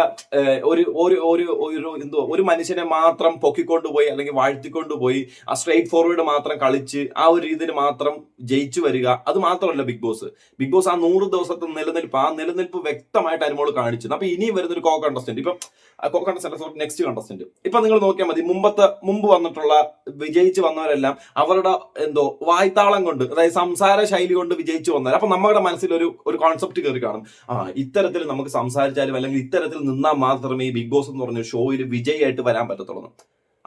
ഒരു മനുഷ്യനെ മാത്രം പൊക്കിക്കൊണ്ടുപോയി അല്ലെങ്കിൽ വാഴ്ത്തിക്കൊണ്ടുപോയി ആ സ്ട്രെയിറ്റ് ഫോർവേഡ് മാത്രം കളിച്ച് ആ ഒരു രീതിയിൽ മാത്രം ജയിച്ചു വരിക, അത് മാത്രമല്ല ബിഗ് ബോസ്. ബിഗ് ബോസ് ആ 100 ദിവസത്തെ നിലനിൽപ്പ്, ആ നിലനിൽപ്പ് വ്യക്തമായിട്ട് അനുമോള് കാണിച്ചു. അപ്പൊ ഇനിയും വരുന്നൊരു കോ കണ്ടസ്റ്റന്റ്, ഇപ്പം നെക്സ്റ്റ് കണ്ടസ്റ്റന്റ് ഇപ്പൊ നിങ്ങൾ നോക്കിയാൽ മതി. മുമ്പ് വന്നിട്ടുള്ള വിജയിച്ച് വന്നവരെല്ലാം അവരുടെ വായ്ത്താളം കൊണ്ട്, അതായത് സംസാര ശൈലി കൊണ്ട് വിജയിച്ചു വന്നവർ. അപ്പൊ നമ്മുടെ മനസ്സിൽ ഒരു കോൺസെപ്റ്റ് കയറി കാണും, ഇത്തരത്തിൽ നമുക്ക് സംസാരിച്ചാലും അല്ലെങ്കിൽ ഇത്തരത്തിൽ നിന്നാൽ മാത്രമേ ഈ ബിഗ് ബോസ് എന്ന് പറഞ്ഞ ഷോയിൽ വിജയിയായിട്ട് വരാൻ പറ്റത്തുള്ളൂ.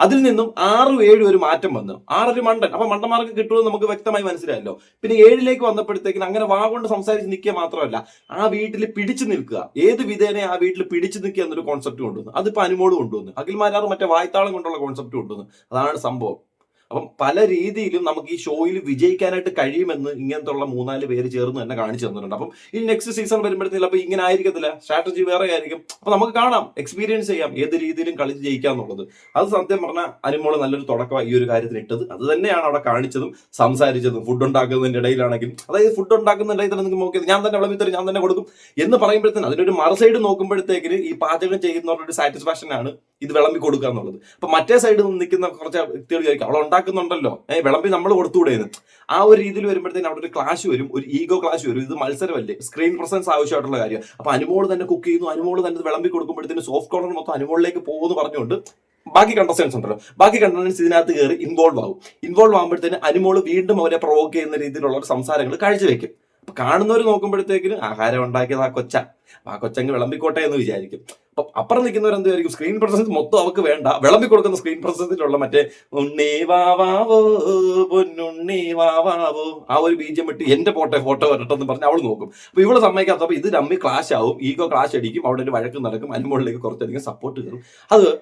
അതിൽ നിന്നും 6-7 ഒരു മാറ്റം വന്നു. 6 മണ്ടൻ. അപ്പൊ മണ്ടന്മാർക്ക് കിട്ടുമെന്ന് നമുക്ക് വ്യക്തമായി മനസ്സിലായല്ലോ. പിന്നെ 7 വന്നപ്പോഴത്തേക്കിന് അങ്ങനെ കൊണ്ട് സംസാരിച്ച് നിൽക്കുക മാത്രമല്ല, ആ വീട്ടിൽ പിടിച്ചു നിൽക്കുക, ഏത് വിധേനെ ആ വീട്ടിൽ പിടിച്ചു നിൽക്കുക എന്നൊരു കോൺസെപ്റ്റ് കൊണ്ടുവന്നു. അതിപ്പോ അനുമോള് കൊണ്ടുവന്നു. അഖിൽമാരാർ മറ്റേ വായ്ത്താളം കൊണ്ടുള്ള കോൺസെപ്റ്റ് കൊണ്ടുവന്നു. അതാണ് സംഭവം. അപ്പം പല രീതിയിലും നമുക്ക് ഈ ഷോയിൽ വിജയിക്കാനായിട്ട് കഴിയുമെന്ന് ഇങ്ങനത്തെ ഉള്ള 3-4 പേര് ചേർന്ന് തന്നെ കാണിച്ചു തന്നിട്ടുണ്ട്. അപ്പം ഈ നെക്സ്റ്റ് സീസൺ വരുമ്പോഴത്തേക്കും അപ്പൊ ഇങ്ങനെ ആയിരിക്കത്തില്ല, സ്ട്രാറ്റജി വേറെ ആയിരിക്കും. അപ്പൊ നമുക്ക് കാണാം, എക്സ്പീരിയൻസ് ചെയ്യാം ഏത് രീതിയിലും കളിച്ച് ജയിക്കാന്നുള്ളത്. അത് സത്യം പറഞ്ഞാൽ അനുമോള് നല്ലൊരു തുടക്കമാണ് ഈ ഒരു കാര്യത്തിന് ഇട്ടത്. അത് തന്നെയാണ് അവിടെ കാണിച്ചതും സംസാരിച്ചതും. ഫുഡ് ഉണ്ടാക്കുന്നതിന്റെ ഇടയിലാണെങ്കിൽ, അതായത് ഫുഡ് ഉണ്ടാക്കുന്നതിന്റെ ഇടയിൽ നിങ്ങൾക്ക് നോക്കിയത് ഞാൻ തന്നെ വിളമ്പിത്തരും, ഞാൻ തന്നെ കൊടുക്കും എന്ന് പറയുമ്പോഴത്തേന് അതിനൊരു മറുസൈഡ് നോക്കുമ്പോഴത്തേക്കിന് ഈ പാചകം ചെയ്യുന്നവരുടെ ഒരു സാറ്റിസ്ഫാക്ഷൻ ആണ് ഇത് വിളമ്പി കൊടുക്കുക എന്നുള്ളത്. അപ്പൊ മറ്റേ സൈഡിൽ നിൽക്കുന്ന കുറച്ച് വ്യക്തികൾ ചോദിക്കും, അവൾ ഉണ്ടാക്കുന്നുണ്ടല്ലോ, വിളമ്പി നമ്മൾ കൊടുത്തുകൂടെയെന്ന്. ആ ഒരു രീതിയിൽ വരുമ്പോഴത്തേന് അവിടെ ഒരു ക്ലാഷ് വരും, ഒരു ഈഗോ ക്ലാഷ് വരും. ഇത് മത്സരമല്ലേ, സ്ക്രീൻ പ്രസൻസ് ആവശ്യമായിട്ടുള്ള കാര്യം. അപ്പൊ അനുമോള് തന്നെ കുക്ക് ചെയ്യുന്നു, അനുമോള് തന്നെ വിളമ്പി കൊടുക്കുമ്പോഴത്തേന് സോഫ്റ്റ് കോർണർ മൊത്തം അനുമോളിലേക്ക് പോകുമെന്ന് പറഞ്ഞുകൊണ്ട് ബാക്കി കണ്ടസ്റ്റൻസ് ഉണ്ടല്ലോ, ബാക്കി കണ്ടസ്റ്റൻസ് ഇതിനകത്ത് കയറി ഇൻവോൾവ് ആകുമ്പോഴത്തേന് അനുമോള് വീണ്ടും അവരെ പ്രൊവോക്ക് ചെയ്യുന്ന രീതിയിലുള്ള ഒരു സംസാരങ്ങൾ കാഴ്ചവെക്കും. അപ്പൊ കാണുന്നവർ നോക്കുമ്പോഴത്തേക്കിന് ആഹാരം ഉണ്ടാക്കിയത് ആ കൊച്ചങ്ങ് വിളമ്പിക്കോട്ടെ എന്ന് വിചാരിക്കും. അപ്പൊ അപ്പുറം നിൽക്കുന്നവർ എന്ത് വിചാരിക്കും, സ്ക്രീൻ പ്രസൻസ് മൊത്തം അവർക്ക് വേണ്ട, വിളമ്പി കൊടുക്കുന്ന സ്ക്രീൻ പ്രസൻസിലുള്ള മറ്റേ ഉണ്ണി വാവാവോ പൊന്നുണ്ണി വാവാവോ ആ ഒരു ബീജം വിട്ട് എന്റെ ഫോട്ടോ വരട്ടെന്ന് പറഞ്ഞ് അവൾ നോക്കും. അപ്പൊ ഇവള് സമ്മതിക്കാത്തപ്പോ ഇത് തമ്മിൽ ക്ലാഷ് ആവും, ഈഗോ ക്ലാഷ് അടിക്കും, അവിടെ ഒരു വഴക്ക് നടക്കും, അനുമോളിലേക്ക് കുറച്ചധികം സപ്പോർട്ട് കയറും.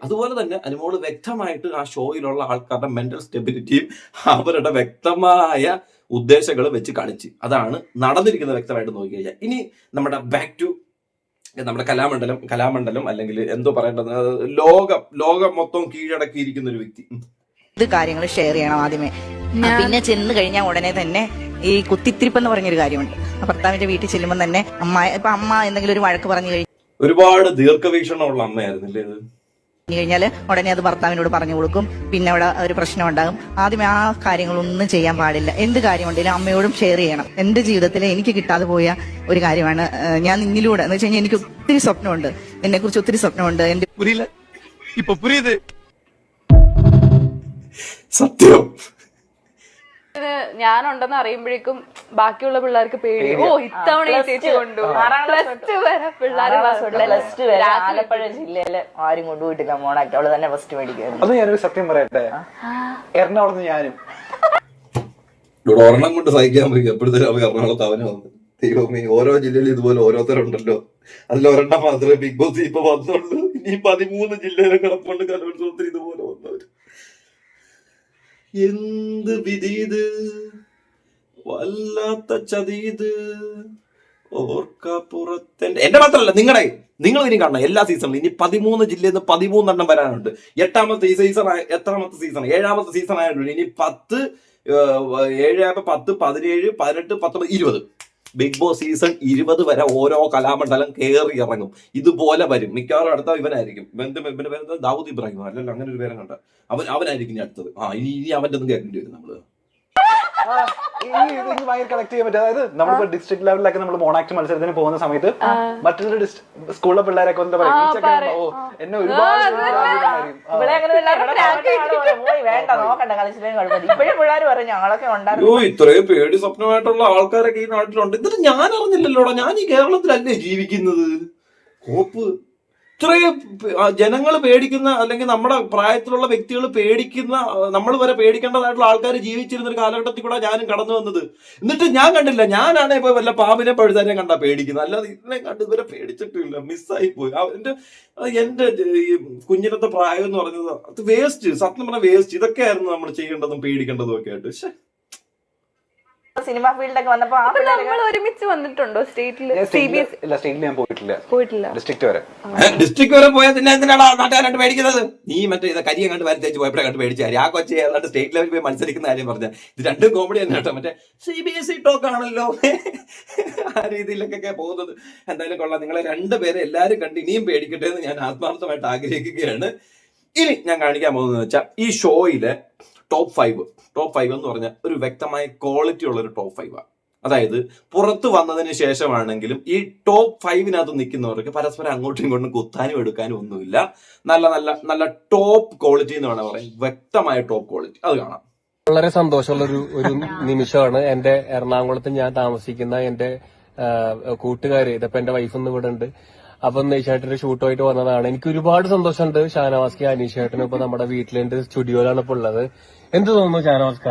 അതുപോലെ തന്നെ അനുമോള് വ്യക്തമായിട്ട് ആ ഷോയിലുള്ള ആൾക്കാരുടെ മെന്റൽ സ്റ്റെബിലിറ്റിയും അവരുടെ വ്യക്തമായ ഉദ്ദേശങ്ങൾ വെച്ച് കളിച്ച് അതാണ് നടന്നിരിക്കുന്നത് വ്യക്തമായിട്ട് നോക്കി കഴിഞ്ഞാൽ. ഇനി നമ്മുടെ ബാക്ക് ടു നമ്മുടെ കലാമണ്ഡലം അല്ലെങ്കിൽ എന്തോ പറയേണ്ടത്, ലോകം മൊത്തം കീഴടക്കിയിരിക്കുന്ന ഒരു വ്യക്തി. ഇത് കാര്യങ്ങൾ ഷെയർ ചെയ്യണം ആദ്യമേ. പിന്നെ ചെന്ന് കഴിഞ്ഞാൽ ഉടനെ തന്നെ ഈ കുത്തിത്തിരിപ്പ് എന്ന് പറഞ്ഞൊരു കാര്യമുണ്ട്. ഭർത്താവിന്റെ വീട്ടിൽ ചെല്ലുമ്പോൾ തന്നെ അമ്മ എന്തെങ്കിലും ഒരു വഴക്ക് പറഞ്ഞു ഒരുപാട് ദീർഘവീക്ഷണമുള്ള അമ്മയായിരുന്നില്ലേ ഇത് കഴിഞ്ഞാല് ഉടനെ അത് ഭർത്താവിനോട് പറഞ്ഞു കൊടുക്കും. പിന്നെ അവിടെ ഒരു പ്രശ്നം ഉണ്ടാകും. ആദ്യമേ ആ കാര്യങ്ങളൊന്നും ചെയ്യാൻ പാടില്ല. എന്ത് കാര്യമുണ്ടെങ്കിലും അമ്മയോടും ഷെയർ ചെയ്യണം. എന്റെ ജീവിതത്തിൽ എനിക്ക് കിട്ടാതെ പോയ ഒരു കാര്യമാണ് ഞാൻ നിന്നിലൂടെ എന്ന് വെച്ച് കഴിഞ്ഞാൽ എനിക്ക് ഒത്തിരി സ്വപ്നമുണ്ട്, എന്നെ കുറിച്ച് ഒത്തിരി സ്വപ്നമുണ്ട്. എന്റെ സത്യം ഞാനുണ്ടെന്ന് അറിയുമ്പോഴേക്കും ബാക്കിയുള്ള പിള്ളേർക്ക് പേടി. ഇത്തവണ ചേച്ചി കൊണ്ടു ആലപ്പുഴ ജില്ലയില് ആരും കൊണ്ടുപോയിട്ടില്ല മോണാക്കി, അവള് തന്നെ ഫസ്റ്റ് മേടിക്കും. അത് ഞാനൊരു സത്യം പറയട്ടെ, എറണാകുളത്ത് ഞാനും ഒരെണ്ണം കൊണ്ട് സഹിക്കാൻ പറ്റും. എപ്പോഴത്തേക്കും എറണാകുളത്ത് അവന് വന്നു. ദൈവമേ, ഓരോ ജില്ലയിലും ഇതുപോലെ ഓരോരുത്തരുണ്ടല്ലോ. അതിലൊരെണ്ണം മാത്രമേ ബിഗ് ബോസ് ഇപ്പൊ വന്നുള്ളൂ. ഇനി 13 ജില്ലയിലെ കിടപ്പുണ്ട് കലോത്സവത്തിൽ ഇതുപോലെ വന്നവര്. എന്ത് വിധീത്, വല്ലാത്ത ചതീത്, ഓർക്കപ്പുറത്തെ. എന്റെ മാത്രമല്ല നിങ്ങൾ ഇനി കാണണം എല്ലാ സീസണിലും. ഇനി 13 ജില്ലയിൽ നിന്ന് 13 എണ്ണം വരാനുണ്ട്. എട്ടാമത്തെ സീസൺ 7ാമത്തെ സീസൺ ആയിട്ടുണ്ട്. ഇനി 10, 7, 10, 17, 18, 19, 20 ബിഗ് ബോസ് സീസൺ 20 വരെ ഓരോ കലാമണ്ഡലം കയറി ഇറങ്ങും. ഇതുപോലെ വരും. മിക്കവാറും അടുത്ത ഇവനായിരിക്കും. ഇവന്റെ പേര് ദാവൂദ് ഇബ്രാഹിം അല്ലല്ലോ, അങ്ങനെ ഒരു പേരും കണ്ട അവനായിരിക്കും ഇനി അടുത്തത്. ഇനി അവന്റെ ഒന്നും കേൾക്കേണ്ടി വരും നമ്മള്. ഭയങ്കര കണക്ട് ചെയ്യാൻ പറ്റും. അതായത് നമ്മളിപ്പോ ഡിസ്ട്രിക്ട് ലെവലിലൊക്കെ നമ്മൾ മോണാക്ട് മത്സരത്തിന് പോകുന്ന സമയത്ത് മറ്റൊരു സ്കൂളിലെ പിള്ളേരൊക്കെ എന്താ പറയുക, എന്നെ ഒരുപാട് ഇത്രയും പേടി സ്വപ്നമായിട്ടുള്ള ആൾക്കാരൊക്കെ ഈ നാട്ടിലുണ്ട്. എന്നിട്ട് ഞാൻ അറിഞ്ഞില്ലല്ലോടാ, ഞാൻ ഈ കേരളത്തിലല്ലേ ജീവിക്കുന്നത്. കോപ്പ് ഇത്രയും ജനങ്ങൾ പേടിക്കുന്ന അല്ലെങ്കിൽ നമ്മുടെ പ്രായത്തിലുള്ള വ്യക്തികൾ പേടിക്കുന്ന, നമ്മൾ വരെ പേടിക്കേണ്ടതായിട്ടുള്ള ആൾക്കാർ ജീവിച്ചിരുന്ന ഒരു കാലഘട്ടത്തിൽ കൂടെ ഞാനും കടന്നു വന്നത്. എന്നിട്ട് ഞാൻ കണ്ടില്ല, ഞാനാണ് ഇപ്പൊ വല്ല പാമ്പിനെ പഴുതാനെ കണ്ടാ പേടിക്കുന്നത്. അല്ലാതെ ഇതിനെ കണ്ട് ഇവരെ പേടിച്ചിട്ടില്ല. മിസ്സായി പോയി. എന്റെ ഈ കുഞ്ഞിനത്തെ പ്രായം എന്ന് പറഞ്ഞത് അത് വേസ്റ്റ്, സത്യം പറഞ്ഞ വേസ്റ്റ്. ഇതൊക്കെയായിരുന്നു നമ്മൾ ചെയ്യേണ്ടതും പേടിക്കേണ്ടതും ഒക്കെ ആയിട്ട്. സിനിമ ഫീൽഡൊക്കെ വന്നപ്പോ ആ നമ്മൾ ഒരുമിച്ച് വന്നിട്ടുണ്ടോ സ്റ്റേറ്റില്? സ്റ്റേറ്റിൽ ഞാൻ പോയിട്ടില്ല ഡിസ്ട്രിക്ട് വരെ. ഡിസ്ട്രിക്ട് വരെ പോയാൽ പിന്നെ എന്തിനാണ് നാട്ടുകാരായിട്ട് പേടിക്കുന്നത്? നീ മറ്റേ ഇത് കരിയെ കണ്ട് വരെ തേച്ച് പോയപ്പോഴേ കണ്ട് പേടിച്ചാൽ ആ കൊച്ചെ ഏതാണ്ട് സ്റ്റേറ്റ് ലെവലിൽ പോയി മത്സരിക്കുന്ന കാര്യം പറഞ്ഞ ഇത് രണ്ടും കോമഡി തന്നെ കേട്ടോ. മറ്റേ CBSE ടോക്ക് ആണല്ലോ ആ രീതിയിലൊക്കെ പോകുന്നത്. എന്തായാലും കൊള്ളാം. നിങ്ങളെ രണ്ടുപേരെ എല്ലാവരും കണ്ട് ഇനിയും പേടിക്കട്ടെ എന്ന് ഞാൻ ആത്മാർത്ഥമായിട്ട് ആഗ്രഹിക്കുകയാണ്. ഇനി ഞാൻ കാണിക്കാൻ പോകുന്നത് വെച്ചാൽ ഈ ഷോയിലെ ടോപ്പ് 5 എന്ന് പറഞ്ഞാൽ ഒരു വ്യക്തമായ ക്വാളിറ്റി ഉള്ള ഒരു ടോപ്പ് 5 ആണ്. അതായത് പുറത്തു വന്നതിന് ശേഷമാണെങ്കിലും ഈ ടോപ്പ് 5-നകത്ത് നിൽക്കുന്നവർക്ക് പരസ്പരം അങ്ങോട്ടും ഇങ്ങോട്ടും കുത്താനും എടുക്കാനും ഒന്നുമില്ല. നല്ല നല്ല നല്ല ടോപ്പ് ക്വാളിറ്റി എന്ന് വേണം പറയാം. വ്യക്തമായ ടോപ്പ് ക്വാളിറ്റി. അത് കാണാം. വളരെ സന്തോഷമുള്ള ഒരു നിമിഷമാണ്. എന്റെ എറണാകുളത്ത് ഞാൻ താമസിക്കുന്ന എന്റെ കൂട്ടുകാര്, ഇതിപ്പോ എന്റെ വൈഫൊന്നും ഇവിടെ ഉണ്ട്. അപ്പൊ നെയ്ഷേട്ടന്റെ ഷൂട്ടുമായിട്ട് വന്നതാണ്. എനിക്ക് ഒരുപാട് സന്തോഷമുണ്ട്. ഷാനവാസ്കി അനീഷേട്ടനും ഇപ്പൊ നമ്മുടെ വീട്ടിലുണ്ട്, സ്റ്റുഡിയോയിലാണ് ഇപ്പൊ ഉള്ളത്. എന്ത് തോന്നുന്നു ഷാനവാസ്ക?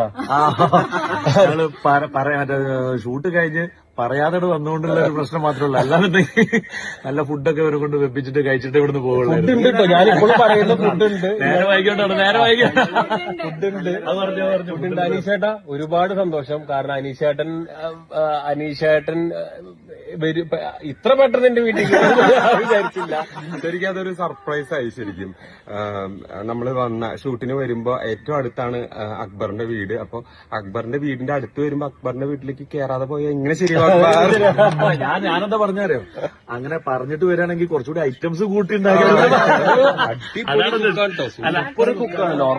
ഷൂട്ട് കഴിഞ്ഞ് പറയാതെ വന്നുകൊണ്ടുള്ള ഒരു പ്രശ്നം മാത്രമേ ഉള്ളൂ. അല്ലാന്നുണ്ടെങ്കിൽ നല്ല ഫുഡൊക്കെ ഇവരെ കൊണ്ട് വെപ്പിച്ചിട്ട് കഴിച്ചിട്ട് ഇവിടുന്ന് പോകുള്ളൂ. ഫുഡ് ഉണ്ട് കേട്ടോ, ഞാൻ ഇപ്പോഴും പറയുന്ന ഫുഡ് ഉണ്ട്. നേരെ വൈകിട്ടാണ് ഫുഡ് ഉണ്ട്. അത് പറഞ്ഞു അനീഷേട്ടാ ഒരുപാട് സന്തോഷം. കാരണം അനീഷേട്ടൻ ഇത്ര പെട്ടെന്ന് എന്റെ വീട്ടിൽ വിചാരിച്ചില്ല. ശരിക്കും അതൊരു സർപ്രൈസ് ആയി. ശരിക്കും നമ്മള് ഷൂട്ടിന് വരുമ്പോ ഏറ്റവും അടുത്താണ് അക്ബറിന്റെ വീട്. അപ്പൊ അക്ബറിന്റെ വീടിന്റെ അടുത്ത് വരുമ്പോ അക്ബറിന്റെ വീട്ടിലേക്ക് കേറാതെ പോയാൽ എങ്ങനെ ശരിയാവും? ഞാനെന്താ പറഞ്ഞാരോ, അങ്ങനെ പറഞ്ഞിട്ട് വരികയാണെങ്കിൽ കുറച്ചുകൂടി ഐറ്റംസ് കൂട്ടിണ്ടാക്കിയാണ്.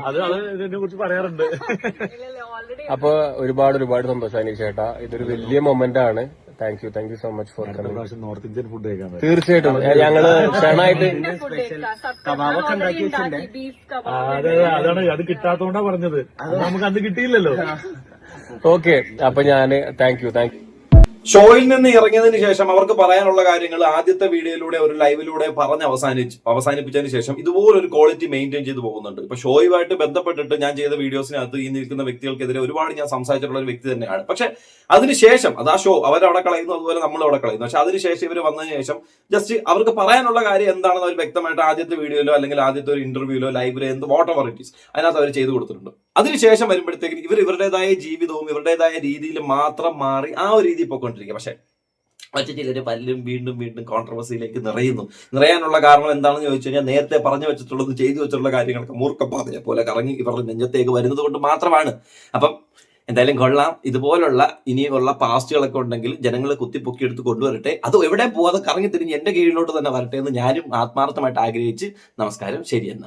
അത് ഇതിനെ കുറിച്ച് പറയാറുണ്ട്. അപ്പൊ ഒരുപാട് സന്തോഷം അനീഷേട്ടാ. ഇതൊരു വലിയ മൊമെന്റ് ആണ്. Thank you so much for north Indian food കഴിക്കാൻ. തീർച്ചയായിട്ടും ഞങ്ങള് ക്ഷണമായിട്ട് കബാബൊക്കെ ഉണ്ടാക്കി വെച്ചിട്ടുണ്ട്. അതാണ് അത് കിട്ടാത്തോണ്ടാ പറഞ്ഞത്. അത് നമുക്ക് അന്ന് കിട്ടിയില്ലല്ലോ. ഓക്കെ, അപ്പൊ ഞാന് താങ്ക് യു. ഷോയിൽ നിന്ന് ഇറങ്ങിയതിന് ശേഷം അവർക്ക് പറയാനുള്ള കാര്യങ്ങൾ ആദ്യത്തെ വീഡിയോയിലൂടെ ഒരു ലൈവിലൂടെ പറഞ്ഞ് അവസാനിപ്പിച്ചതിന് ശേഷം ഇതുപോലൊരു ക്വാളിറ്റി മെയിൻറ്റെയിൻ ചെയ്ത് പോകുന്നുണ്ട്. ഇപ്പൊ ഷോയുമായിട്ട് ബന്ധപ്പെട്ടിട്ട് ഞാൻ ചെയ്ത വീഡിയോസിനകത്ത് ഈ നിൽക്കുന്ന വ്യക്തികൾക്കെതിരെ ഒരുപാട് ഞാൻ സംസാരിച്ചിട്ടുള്ള ഒരു വ്യക്തി തന്നെയാണ്. പക്ഷെ അതിനുശേഷം അത് ആ ഷോ അവരവിടെ കളയുന്നു, അതുപോലെ നമ്മൾ അവിടെ കളയുന്നു. പക്ഷെ അതിനുശേഷം ഇവർ വന്നതിന് ശേഷം ജസ്റ്റ് അവർക്ക് പറയാനുള്ള കാര്യം എന്താണെന്ന് അവർ വ്യക്തമായിട്ട് ആദ്യത്തെ വീഡിയോയിലോ അല്ലെങ്കിൽ ആദ്യത്തെ ഒരു ഇന്റർവ്യൂലോ ലൈവിലോ എന്ത് വാട്ട് എവർ ഇറ്റ് ഈസ് അതിനകത്ത് അവർ ചെയ്തു കൊടുത്തിട്ടുണ്ട്. അതിനുശേഷം വരുമ്പോഴത്തേക്കും ഇവരുടേതായ ജീവിതവും ഇവരുടേതായ രീതിയിൽ മാത്രം മാറി ആ ഒരു രീതിയിൽ പോയിക്കൊണ്ടിരിക്കുക. പക്ഷെ മറ്റു ചിലര് പലരും വീണ്ടും കോൺട്രവേഴ്സിയിലേക്ക് നിറയാനുള്ള കാരണം എന്താണെന്ന് ചോദിച്ചു കഴിഞ്ഞാൽ നേരത്തെ പറഞ്ഞു വെച്ചിട്ടുള്ളത് ചെയ്തു വെച്ചിട്ടുള്ള കാര്യങ്ങളൊക്കെ മൂർഖപ്പാതയെ പോലെ കറങ്ങി ഇവരുടെ നെഞ്ചത്തേക്ക് വരുന്നത് കൊണ്ട് മാത്രമാണ്. അപ്പം എന്തായാലും കൊള്ളാം. ഇതുപോലുള്ള ഇനിയുള്ള പാസ്റ്റുകളൊക്കെ ഉണ്ടെങ്കിൽ ജനങ്ങൾ കുത്തിപ്പൊക്കിയെടുത്ത് കൊണ്ടുവരട്ടെ. അത് എവിടെ പോവാതെ കറങ്ങി തിരിഞ്ഞ് എന്റെ കീഴിലോട്ട് തന്നെ വരട്ടെ എന്ന് ഞാനും ആത്മാർത്ഥമായിട്ട് ആഗ്രഹിച്ച് നമസ്കാരം, ശരിയെന്ന്.